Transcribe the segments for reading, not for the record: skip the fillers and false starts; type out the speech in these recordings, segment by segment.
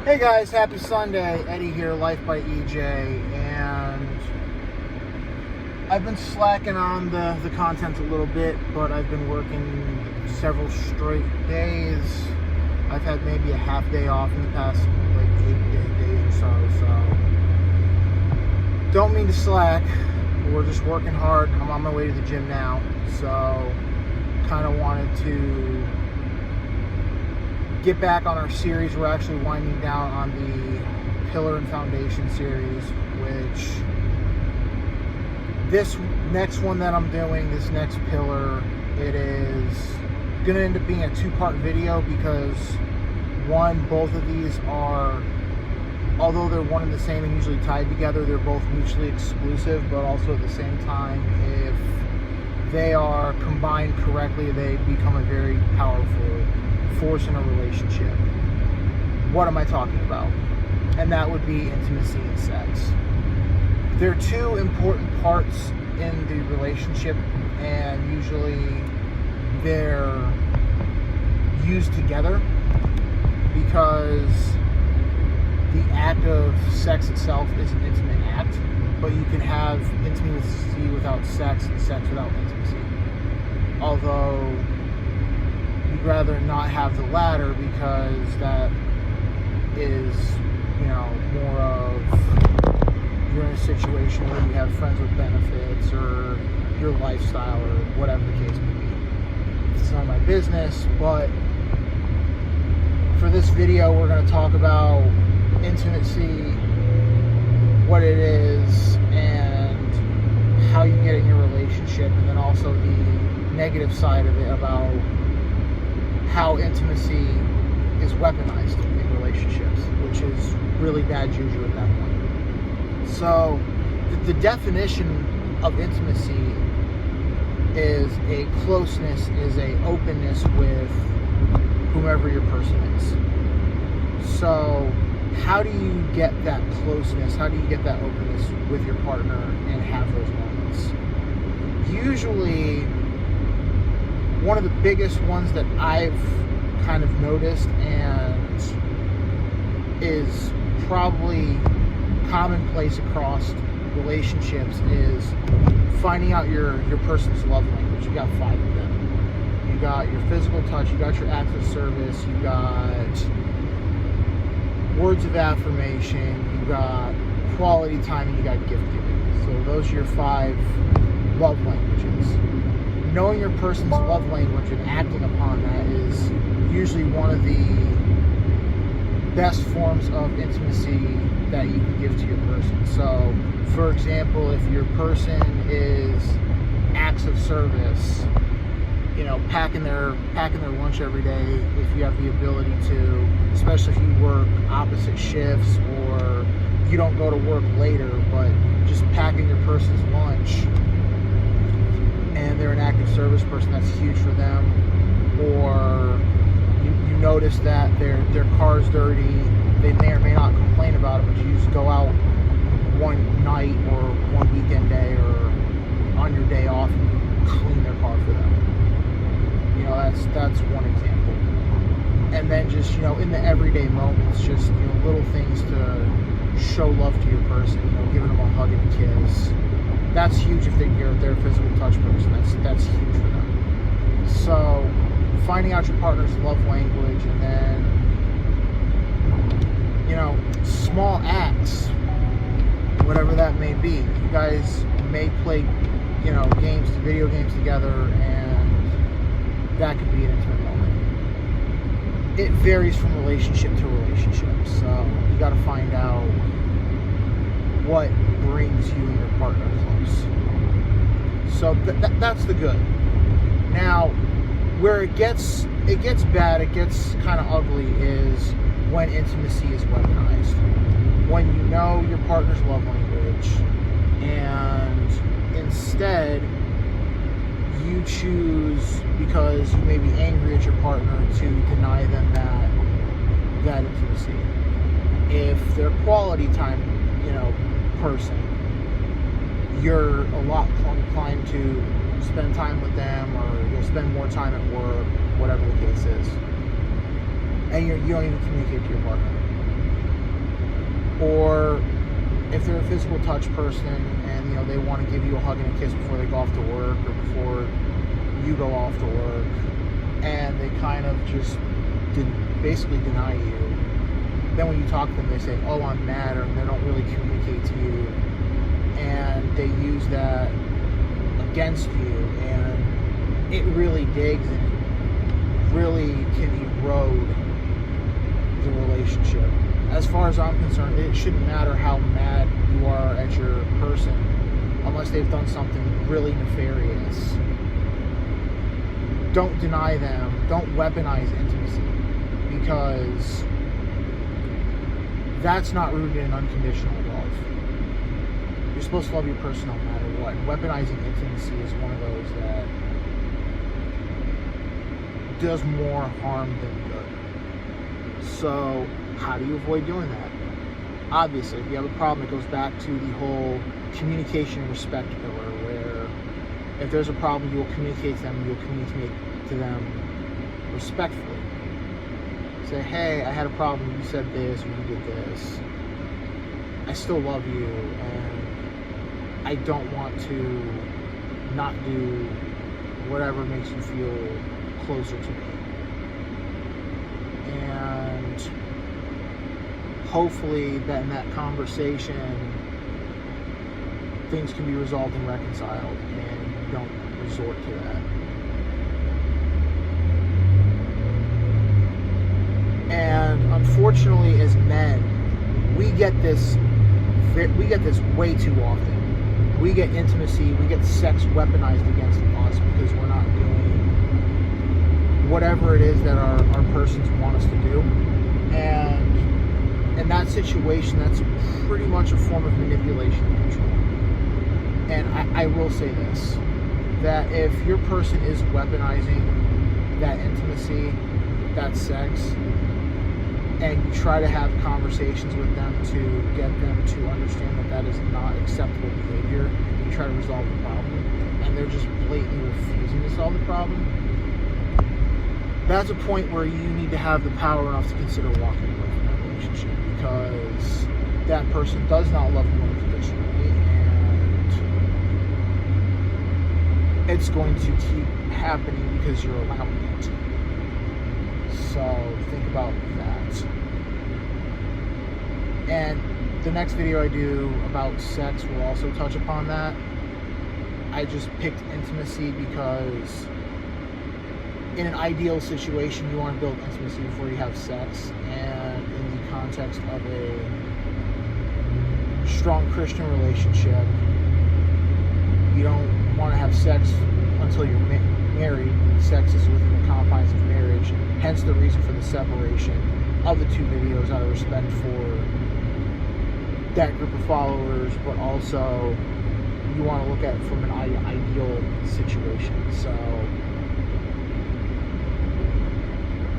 Hey guys, happy Sunday. Eddie here, Life by EJ, and I've been slacking on the content a little bit, but I've been working several straight days. I've had maybe a half day off in the past like 8 days or so. Don't mean to slack. We're just working hard. I'm on my way to the gym now, so kind of wanted to get back on our series. We're actually winding down on the Pillar and Foundation series, which this next one that I'm doing, this next pillar, it is going to end up being a two-part video because one, both of these are, although they're one and the same and usually tied together, they're both mutually exclusive, but also at the same time, if they are combined correctly, they become a very powerful force in a relationship. What am I talking about? And that would be intimacy and sex. They're two important parts in the relationship, and usually they're used together because the act of sex itself is an intimate act, but you can have intimacy without sex and sex without intimacy. Although you'd rather not have the latter because that is, more of you're in a situation where you have friends with benefits or your lifestyle or whatever the case may be. It's not my business, but for this video we're going to talk about intimacy, what it is, and how you get in your relationship, and then also the negative side of it about how intimacy is weaponized in relationships, which is really bad juju at that point. So the definition of intimacy is a closeness, is a openness with whomever your person is. So how do you get that closeness? How do you get that openness with your partner and have those moments? Usually, one of the biggest ones that I've kind of noticed and is probably commonplace across relationships is finding out your person's love language. You got 5 of them. You got your physical touch, you got your acts of service, you got words of affirmation, you got quality time, and you got gift giving. So those are your 5 love languages. Knowing your person's love language and acting upon that is usually one of the best forms of intimacy that you can give to your person. So, for example, if your person is acts of service, packing their lunch every day, if you have the ability to, especially if you work opposite shifts or you don't go to work later, but just packing your person's lunch, and they're an active service person, that's huge for them. Or you notice that their car's dirty, they may or may not complain about it, but you just go out one night or one weekend day or on your day off and you clean their car for them. That's one example. And then just, in the everyday moments, just, little things to show love to your person, giving them a hug and a kiss. That's huge if they're a physical touch person. That's huge for them. So finding out your partner's love language, and then small acts, whatever that may be. You guys may play video games together, and that could be an intimate moment. It varies from relationship to relationship, so you got to find out what brings you and your partner close. So that's the good. Now, where it gets bad, it gets kind of ugly, is when intimacy is weaponized. When you know your partner's love language, and instead you choose, because you may be angry at your partner, to deny them that intimacy. If they're quality time, person, you're a lot more inclined to spend time with them, or you'll spend more time at work, whatever the case is. And you don't even communicate to your partner. Or if they're a physical touch person and, you know, they want to give you a hug and a kiss before they go off to work or before you go off to work, and they kind of just basically deny you. Then when you talk to them, they say, oh, I'm mad, or they don't really communicate to you, and they use that against you, and it really digs and really can erode the relationship. As far as I'm concerned, it shouldn't matter how mad you are at your person unless they've done something really nefarious. Don't deny them. Don't weaponize intimacy, because that's not rooted in unconditional love. You're supposed to love your person no matter what. Weaponizing intimacy is one of those that does more harm than good. So how do you avoid doing that? Obviously, if you have a problem, it goes back to the whole communication and respect pillar, where if there's a problem, you'll communicate to them, you'll communicate to them respectfully. Say, hey, I had a problem, you said this, or you did this. I still love you, and I don't want to not do whatever makes you feel closer to me. And hopefully that in that conversation things can be resolved and reconciled, and you don't resort to that. And unfortunately, as men, we get this way too often. We get intimacy, we get sex weaponized against us because we're not doing whatever it is that our persons want us to do. And in that situation, that's pretty much a form of manipulation and control. And I will say this, that if your person is weaponizing that intimacy, that sex, and you try to have conversations with them to get them to understand that that is not acceptable behavior, and you try to resolve the problem, and they're just blatantly refusing to solve the problem, that's a point where you need to have the power enough to consider walking away from that relationship, because that person does not love you unconditionally, and it's going to keep happening because you're allowing it. So think about that. And the next video I do about sex will also touch upon that. I just picked intimacy because in an ideal situation, you want to build intimacy before you have sex, and in the context of a strong Christian relationship, you don't want to have sex until you're married. Sex is within the confines of marriage, hence the reason for the separation of the two videos out of respect for that group of followers, but also you want to look at it from an ideal situation. So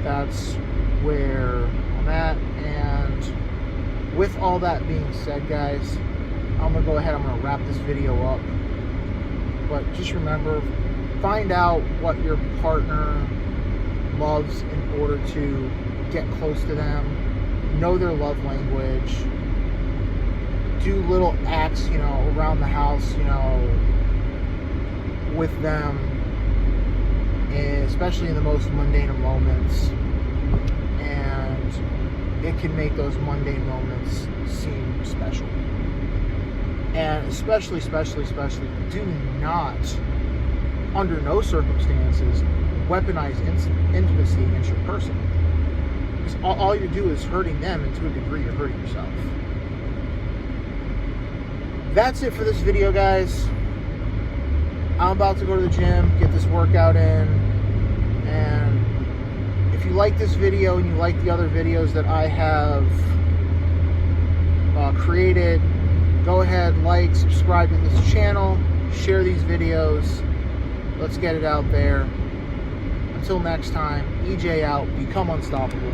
that's where I'm at. And with all that being said, guys, I'm going to go ahead, I'm going to wrap this video up. But just remember, find out what your partner loves in order to get close to them. Know their love language. Do little acts, around the house, with them, and especially in the most mundane of moments. And it can make those mundane moments seem special. And especially, do not, under no circumstances, weaponize intimacy against your person. Because all you do is hurting them, and to a degree, you're hurting yourself. That's it for this video, guys. I'm about to go to the gym, get this workout in. And if you like this video and you like the other videos that I have created, go ahead, like, subscribe to this channel, share these videos. Let's get it out there. Until next time, EJ out. Become unstoppable.